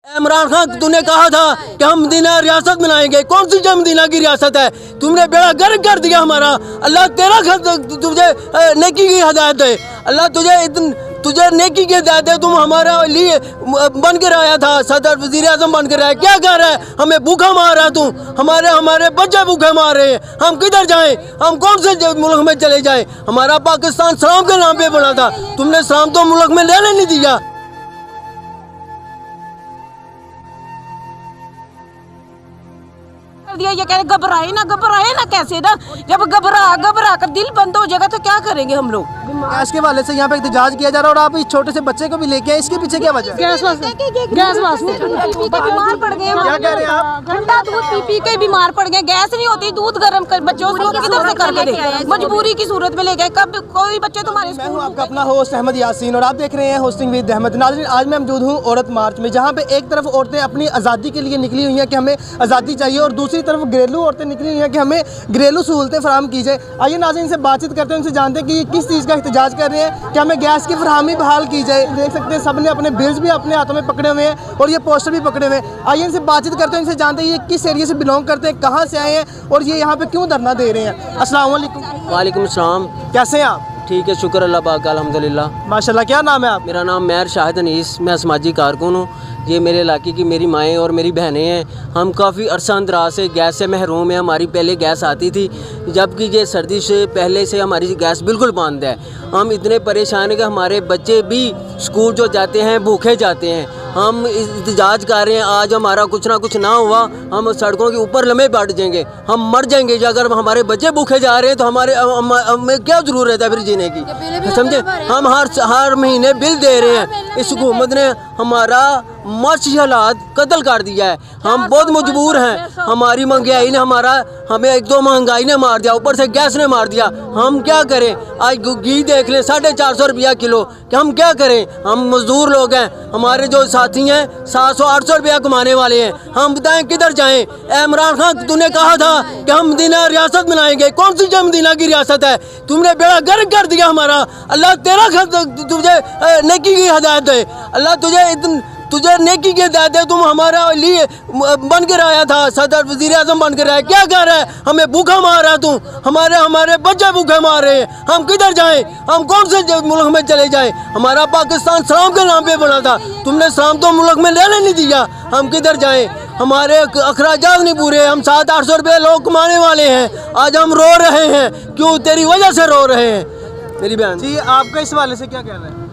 इमरान खान, तूने कहा था कि हम मदीना रियासत बनाएंगे। कौन सी मदीना की रियासत है? तुमने बेड़ा गर्क कर दिया हमारा। अल्लाह तेरा तुझे नेकी की हिदायत दे। अल्लाह तुझे नेकी की हिदायत दे। तुम हमारे लिए बन कर आया था, सदर वजीर आजम बन कर आया। क्या कर रहा है? हमें भूखा मार रहा है तू। हमारे बच्चे भूखे मार रहे हैं। हम किधर जाएं? हम कौन से मुल्क में चले जाएं? हमारा पाकिस्तान सलाम के नाम पे बना था। तुमने सलाम तो मुल्क में रहने नहीं दिया। दिया ये कह रहे घबराए ना कैसे ना, जब घबरा कर दिल बंद हो जाएगा तो क्या करेंगे हम लोग। गैस के वाले से यहाँ पे एहतजाज किया जा रहा है और आप इस छोटे से बच्चे को भी लेके आए, इसके पीछे क्या वजह है? गैस वास्ते बीमार पड़ गए। क्या कह रहे हैं आप? ठंडा दूध पी के बीमार पड़ गए। गैस नहीं होती, दूध गर्म कर बच्चों को किधर से करके दे, मजबूरी की सूरत में ले गए। कब कोई बच्चे तुम्हारे। मैं हूं आपका अपना होस्ट अहमद यासीन और आप देख रहे हैं होस्टिंग विद अहमद। नाज़रीन, आज मैं मौजूद हूं औरत मार्च में, जहां पे एक तरफ औरतें अपनी आज़ादी के लिए निकली हुई हैं कि हमें आज़ादी चाहिए, और दूसरी तरफ घरेलू औरतें निकली हुई हैं कि हमें घरेलू सहूलतें फराहम की जाए। आइए नाज़रीन से बातचीत करते हैं, उनसे जानते हैं कि ये किस चीज़ का एहतजाज कर रहे हैं कि हमें गैस की फरहमी बहाल की जाए। देख सकते हैं सब ने अपने बिल्स भी अपने हाथों में पकड़े हुए हैं और ये पोस्टर भी पकड़े हुए हैं। आइए इनसे बातचीत करते हैं, इनसे जानते हैं ये किस एरिया से बिलोंग करते हैं, कहाँ से आए हैं और ये यहाँ पे क्यों धरना दे रहे हैं। अस्सलाम वालेकुम। वालेकुम सलाम। कैसे हैं आप? ठीक है, शुक्र अल्लाह पाक का, अल्हम्दुलिल्लाह। माशाल्लाह। क्या नाम है आप? मेरा नाम महर शाहिद अनीस, मैं समाजी कारकुन हूँ। ये मेरे इलाके की मेरी माएँ और मेरी बहनें हैं। हम काफ़ी अरसा दराज से गैस से महरूम हैं। हमारी पहले गैस आती थी, जबकि ये सर्दी से पहले से हमारी गैस बिल्कुल बंद है। हम इतने परेशान हैं कि हमारे बच्चे भी स्कूल जो जाते हैं भूखे जाते हैं। हम एहतजाज कर रहे हैं, आज हमारा कुछ ना कुछ ना हुआ हम सड़कों के ऊपर लम्हे बैठ जाएंगे, हम मर जाएंगे। अगर हमारे बच्चे भूखे जा रहे हैं तो हमें क्या ज़रूरत है फिर जीने की, समझे। हम हर महीने बिल दे रहे हैं। इस हुकूमत ने हमारा माशी हालात कत्ल कर दिया है। हम बहुत मजबूर हैं। हमारी महंगाई ने हमें एक दो महंगाई ने मार दिया, ऊपर से गैस ने मार दिया। हम क्या करें? आज घी देख लें 450 रुपया किलो, कि हम क्या करें? हम मजदूर लोग हैं। हमारे जो साथी हैं 700-800 रुपया कमाने वाले हैं। हम बताएं किधर जाएं? इमरान खान, तूने कहा था कि हम मदीना रियासत बनाएंगे। कौन सी मदीना की रियासत है? तुमने बेड़ा गर्क कर दिया हमारा। अल्लाह तेरा तुझे नेकी की हिदायत दे। अल्लाह तुझे नेकी की हिदायत दे। तुम हमारे लिए बन कर आया था, सदर वजीर आजम बन कर आया। क्या कर रहा है? हमें भूखा मार रहा है तू। हमारे बच्चे भूखे मार रहे हैं। हम किधर जाएं? हम कौन से मुल्क में चले जाएं? हमारा पाकिस्तान सलाम के नाम पे बना था। तुमने सलाम तो मुल्क में रहने नहीं दिया। हम किधर जाएं? हमारे अखराजात नहीं पूरे। हम 700-800 रुपये लोग कमाने वाले हैं। आज हम रो रहे हैं। क्यों? तेरी वजह से रो रहे हैं। मेरी बहन जी, आपका इस वाले से क्या कहना है?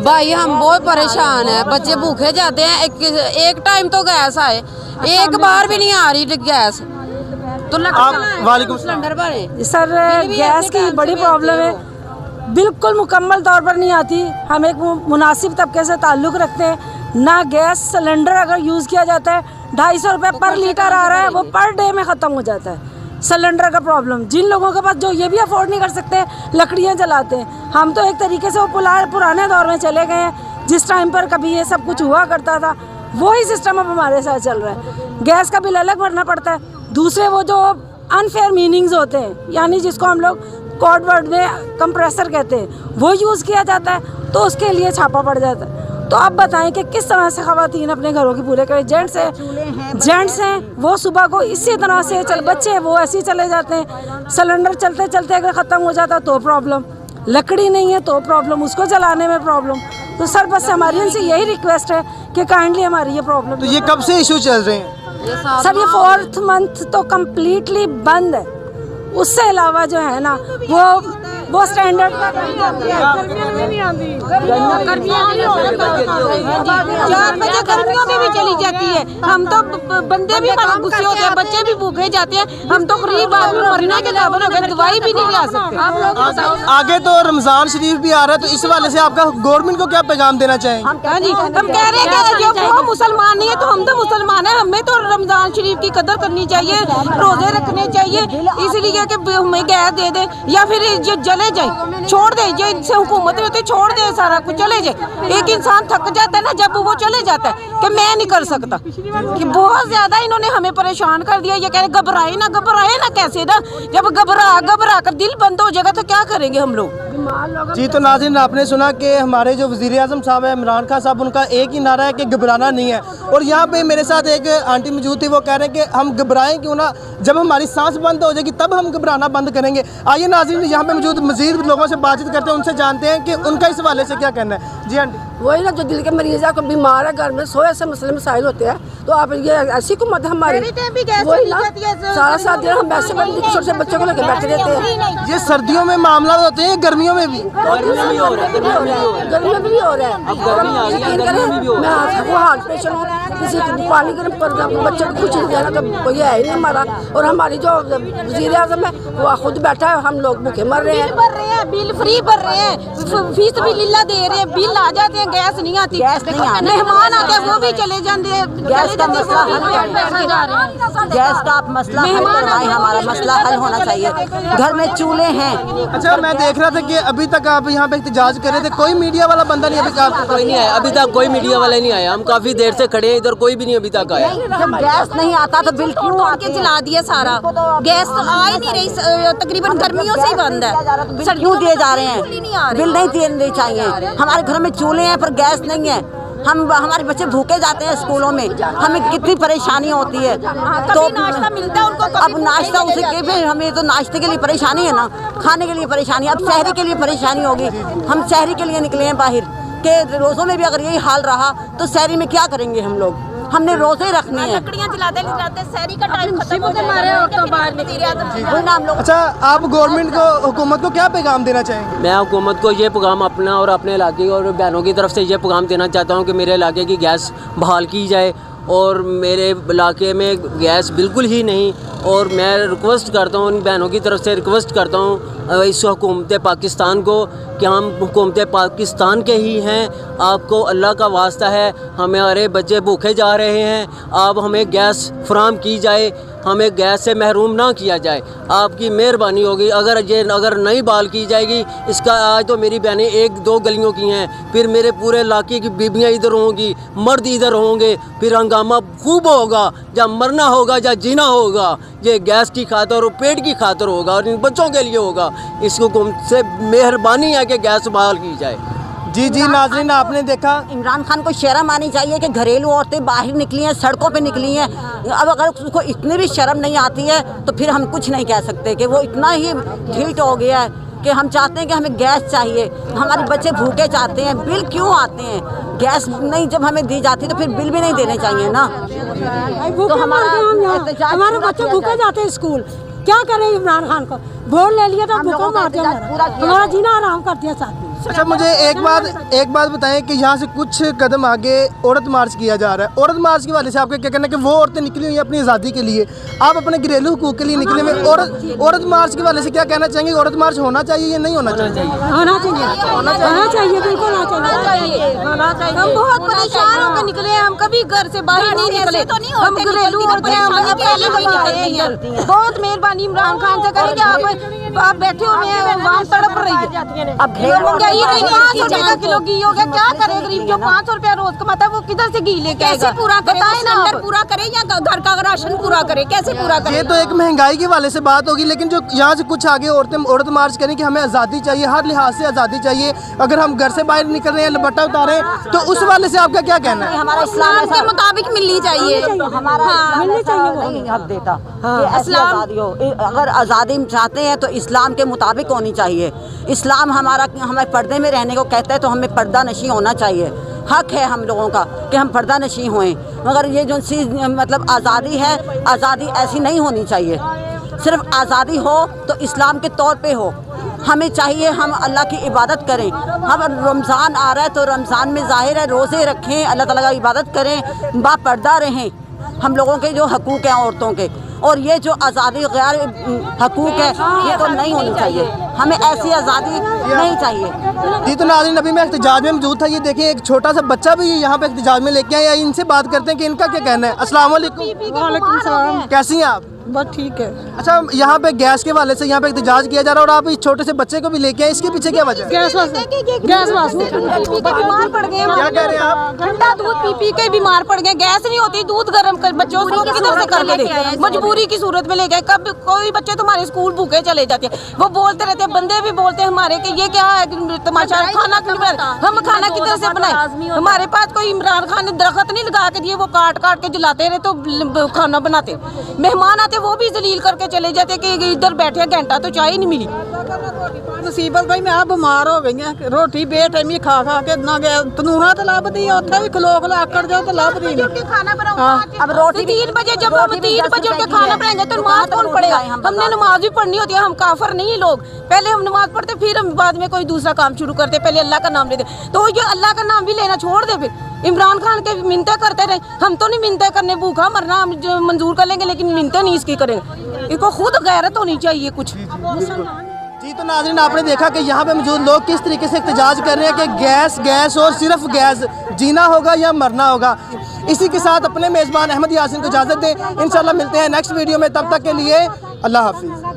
भाई हम बहुत परेशान है, बच्चे भूखे जाते हैं। एक टाइम तो गैस आए, एक बार भी नहीं आ रही गैस। तो वालेकुम सिलेंडर भरे सर, गैस की बड़ी प्रॉब्लम है, बिल्कुल मुकम्मल तौर पर नहीं आती। हम एक मुनासिब तबके से ताल्लुक़ रखते हैं ना। गैस सिलेंडर अगर यूज़ किया जाता है 250 रुपये पर लीटर आ रहा है, वो पर डे में ख़त्म हो जाता है। सिलेंडर का प्रॉब्लम जिन लोगों के पास जो ये भी अफोर्ड नहीं कर सकते, लकड़ियाँ जलाते हैं। हम तो एक तरीके से वो पुराने दौर में चले गए हैं, जिस टाइम पर कभी ये सब कुछ हुआ करता था। वही सिस्टम अब हमारे साथ चल रहा है। गैस का बिल अलग भरना पड़ता है। दूसरे वो जो अनफेयर मीनिंग्स होते हैं, यानी जिसको हम लोग कोड वर्ड में कंप्रेसर कहते हैं, वो यूज़ किया जाता है तो उसके लिए छापा पड़ जाता है। तो आप बताएं कि किस तरह से ख़वातीन अपने घरों की पूरे करें। जेंट्स हैं वो सुबह को इसी तरह से बच्चे हैं वो ऐसे ही चले जाते हैं। सिलेंडर चलते चलते अगर ख़त्म हो जाता तो प्रॉब्लम, लकड़ी नहीं है तो प्रॉब्लम, उसको जलाने में प्रॉब्लम। तो सर बस हमारी इनसे यही रिक्वेस्ट है कि काइंडली हमारी ये प्रॉब्लम। तो ये कब से इशू चल रहे हैं? सर ये 4th मंथ तो कम्प्लीटली बंद है। उससे अलावा जो है ना वो स्टैंडर्ड गर्मियों में भी चली जाती है। हम तो बंदे भी गुस्से होते हैं, बच्चे भी भूखे जाते हैं। हम तो गरीब आदमी मरने के काबिल हो गए, दवाई भी नहीं ला सकते। आगे तो रमजान शरीफ भी आ रहा है, तो इस वाले से आपका गवर्नमेंट को क्या पैगाम देना चाहेंगे? हम कह रहे हैं कि जब वो मुसलमान नहीं है तो हम तो मुसलमान हैं। हमें तो रमजान शरीफ की कदर करनी चाहिए, रोजे रखने चाहिए, इसलिए कि हमें गैस दे दे या फिर ये चले जाए, छोड़ दे। ये इनसे हुकूमत होती, छोड़ दे सारा कुछ, चले जाए। एक इंसान थक जाता है ना जब वो चले जाता है कि मैं नहीं कर सकता। कि बहुत ज्यादा इन्होंने हमें परेशान कर दिया। ये कह रहे घबराए ना कैसे ना, जब घबरा कर दिल बंद हो जाएगा तो क्या करेंगे हम लोग। जी, तो नाज़रीन आपने सुना कि हमारे जो वज़ीर आज़म साहब हैं इमरान खान साहब, उनका एक ही नारा है कि घबराना नहीं है। और यहाँ पे मेरे साथ एक आंटी मौजूद थी, वो कह रहे हैं कि हम घबराएं क्यों ना, जब हमारी सांस बंद हो जाएगी तब हम घबराना बंद करेंगे। आइए नाज़रीन यहाँ पे मौजूद मज़ीद लोगों से बातचीत करते हैं, उनसे जानते हैं कि उनका इस हवाले से क्या कहना है। जी आंटी, वही ना, जो दिल के मरीज है, कोई बीमार है, घर में सोए से मसले मसाइल होते हैं, तो आप ये ऐसी हुकूमत है हमारी, वही ना सारा साथ दिन हम वैसे छोटे से बच्चों को लेकर बैठे रहते हैं। ये सर्दियों में मामला होते हैं, गर्मियों में भी गर्मी में भी हो रहा है। मैं वो हार्ट पेशेंट हूँ, किसी को पानी गर्म कर दो, बच्चे को कुछ नहीं देना, कोई है ही नहीं हमारा। और हमारी जो वज़ीर आज़म है वो खुद बैठा है, हम लोग भूखे मर रहे हैं। बिल फ्री भर रहे हैं, फीस भी लीला दे रहे हैं, बिल आ जाते हैं, गैस नहीं आती, मेहमान आते हैं वो भी चले जाते हैं। गैस का मसला हमारा मसला हल होना चाहिए। घर में चूल्हे हैं। अच्छा, मैं देख रहा था कि अभी तक आप यहाँ पे एहतजाज कर रहे थे, कोई मीडिया वाला बंदा नहीं अभी तक? कोई नहीं आया अभी तक, कोई मीडिया वाला नहीं आया। हम काफ़ी देर से खड़े हैं इधर, कोई भी नहीं अभी तक आया। जब गैस नहीं आता तो बिल क्यों तोड़ के जला दिया सारा, गैस तो आ ही नहीं रही, तकरीबन गर्मियों से ही बंद है। क्यों दिए जा रहे हैं? बिल नहीं देने चाहिए। हमारे घर में चूल्हे हैं पर गैस नहीं है। हमारे बच्चे भूखे जाते हैं स्कूलों में, हमें कितनी परेशानी होती है। तो नाश्ता मिलता है उनको, अब नाश्ता उसे के फिर हमें तो नाश्ते के लिए परेशानी है ना, खाने के लिए परेशानी, अब शहरी के लिए परेशानी होगी। हम शहरी के लिए निकले हैं बाहर के, रोज़ों में भी अगर यही हाल रहा तो शहरी में क्या करेंगे हम लोग? हमने रोज़े रखने हैं। लकड़ियाँ जलाते शहरी का टाइम खत्म हो गया, औरतों बाहर वही ना हम लोग। अच्छा, आप गवर्नमेंट को, हुकूमत को क्या पैगाम देना चाहेंगे? मैं हुकूमत को ये पैगाम अपना और अपने इलाके और बहनों की तरफ से ये पैगाम देना चाहता हूँ कि मेरे इलाके की गैस बहाल की जाए, और मेरे इलाके में गैस बिल्कुल ही नहीं। और मैं रिक्वेस्ट करता हूँ, उन बहनों की तरफ से रिक्वेस्ट करता हूँ इस हुकूमत पाकिस्तान को कि हम हुकूमत पाकिस्तान के ही हैं, आपको अल्लाह का वास्ता है, हमारे बच्चे भूखे जा रहे हैं, आप हमें गैस फराहम की जाए, हमें गैस से महरूम ना किया जाए, आपकी मेहरबानी होगी। अगर नहीं बहाल की जाएगी, इसका आज तो मेरी बहनें 1-2 गलियों की हैं, फिर मेरे पूरे इलाके की बीबियाँ इधर होंगी, मर्द इधर होंगे, फिर हंगामा खूब होगा, जब मरना होगा या जीना होगा, ये गैस की खातर और पेट की खातर होगा और इन बच्चों के लिए होगा। इसको हुकूमत से मेहरबानी है कि गैस बहाल की जाए। जी जी नाज़रीन, आपने देखा, इमरान खान को शर्म आनी चाहिए कि घरेलू औरतें बाहर निकली हैं, सड़कों पे निकली हैं। अब अगर उसको इतनी भी शर्म नहीं आती है तो फिर हम कुछ नहीं कह सकते कि वो इतना ही ढीठ हो गया है कि हम चाहते हैं कि हमें गैस चाहिए, हमारे बच्चे भूखे चाहते हैं। बिल क्यों आते हैं? गैस नहीं जब हमें दी जाती तो फिर बिल भी नहीं देने चाहिए ना। तो हमारे बच्चे भूखे जाते हैं स्कूल, क्या करें? इमरान खान को वोट ले लिया तो भूखा मार दिया, हमारा जीना आराम कर दिया साथ में। अच्छा, मुझे एक बात बताएं कि यहाँ से कुछ कदम आगे औरत मार्च किया जा रहा है। औरत मार्च के वाले से आपका क्या कहना है कि वो औरतें निकली हुई हैं अपनी आज़ादी के लिए, आप अपने घरेलू हुकूक के लिए निकले हुए, औरत मार्च के वाले से क्या कहना चाहेंगे? औरत मार्च होना चाहिए या नहीं होना चाहिए? होना चाहिए, बिल्कुल होना चाहिए। हम बहुत परेशान होकर निकले हैं, हम कभी घर से बाहर नहीं निकले, हम घरेलू औरतें हैं। बहुत मेहरबानी इमरान खान से करें कि आप बैठे हुए हैं, वहाँ तड़प रही है। अब 500 रुपए का किलो घी हो गया, क्या करे गरीब जो 500 रुपया रोज कमाता है, वो किधर से घी लेके आएगा? कैसे पूरा करे? सिलेंडर पूरा करे या घर का राशन पूरा करे? कैसे पूरा करे? ये तो एक महंगाई के वाले से बात होगी, लेकिन जो यहाँ से कुछ आगे औरत मार्च करें कि हमें आज़ादी चाहिए, हर लिहाज से आज़ादी चाहिए, अगर हम घर से बाहर निकल रहे हैं, लपटा उतारे, तो उस वाले से आपका क्या कहना है? हमारा इस्लाम के मुताबिक मिलनी चाहिए, हमारा नहीं हक देता कि ऐसी आज़ादी हो। अगर आज़ादी चाहते हैं तो इस्लाम के मुताबिक होनी चाहिए। इस्लाम हमें पर्दे में रहने को कहता है, तो हमें पर्दा नशी होना चाहिए। हक है हम लोगों का कि हम पर्दा नशी होएं, मगर ये जो मतलब आज़ादी है, आज़ादी ऐसी नहीं होनी चाहिए। सिर्फ आज़ादी हो तो इस्लाम के तौर पे हो। हमें चाहिए हम अल्लाह की इबादत करें। हम रमज़ान आ रहा है तो रमज़ान में ज़ाहिर है रोज़े रखें, अल्लाह ताला की इबादत करें, बापर्दा रहें। हम लोगों के जो हकूक़ हैं औरतों के, और ये जो आज़ादी गैर हकूक़ है, ये तो नहीं होनी चाहिए। हमें ऐसी आज़ादी नहीं चाहिए। जी, तो नाज़रीन, अभी मैं एहतजाज में मौजूद था, ये देखिए एक छोटा सा बच्चा भी यहाँ पे एहतजाज में लेके आया। इनसे बात करते हैं कि इनका क्या कहना है। अस्सलाम वालेकुम। वालेकुम सलाम। कैसी हैं आप? बस ठीक है। अच्छा, यहाँ पे गैस के वाले से यहाँ पे एहतजाज किया जा रहा है और आप इस छोटे से बच्चे को भी लेके आए, इसके पीछे क्या वजह है? गैस बीमार पड़ गए, क्या कह रहे हैं आप? ठंडा दूध पी पी के बीमार पड़ गए। गैस नहीं होती, दूध गर्म कर बच्चों को किधर से करके दे, मजबूरी की सूरत में ले गए। कब कोई बच्चे तुम्हारे स्कूल भूखे चले जाते हैं, वो बोलते रहते हैं, बंदे भी बोलते हैं हमारे कि ये क्या है तमाशा, खाना क्यों बनाए, हम खाना किधर से बनाए? हमारे पास कोई इमरान खान ने दरख्त नहीं लगा के दिए, वो काट काट के जलाते रहे तो खाना बनाते। मेहमान आते वो भी जलील करके चले जाते कि इधर बैठे घंटा तो चाय नहीं मिली। मुसीबत भाई मैं बीमार हो गई हैं, रोटी बेटैमी खा खा के ना गया तनूहा तो लभदी, उत्थे भी खलो खलो आकड़ जाओ तो लभदी नहीं। खाना बनाओ, अब रोटी 3 बजे, जब हम 3 बजे उठ के खाना बनाएंगे तो नमाज कौन पढ़ेगा? हमने नमाज भी पढ़नी होती है, हम काफर नहीं है लोग। पहले हम नमाज पढ़ते, फिर हम बाद में कोई दूसरा काम शुरू करते, पहले अल्लाह का नाम लेते। तो ये अल्लाह का नाम भी लेना छोड़ दे। फिर इमरान खान के मिन्नतें करते रहे, हम तो नहीं मिन्नतें करने, भूखा मरना हम मंजूर कर लेंगे, लेकिन मिन्नतें नहीं इसकी करेंगे। इसको खुद गैरत होनी चाहिए कुछ। जी, तो नाज़रीन आपने देखा कि यहाँ पे मौजूद लोग किस तरीके से एहतजाज कर रहे हैं कि गैस और सिर्फ गैस, जीना होगा या मरना होगा। इसी के साथ अपने मेज़बान अहमद यासीन को इजाज़त दें। इंशाल्लाह मिलते हैं नेक्स्ट वीडियो में, तब तक के लिए अल्लाह हाफिज़।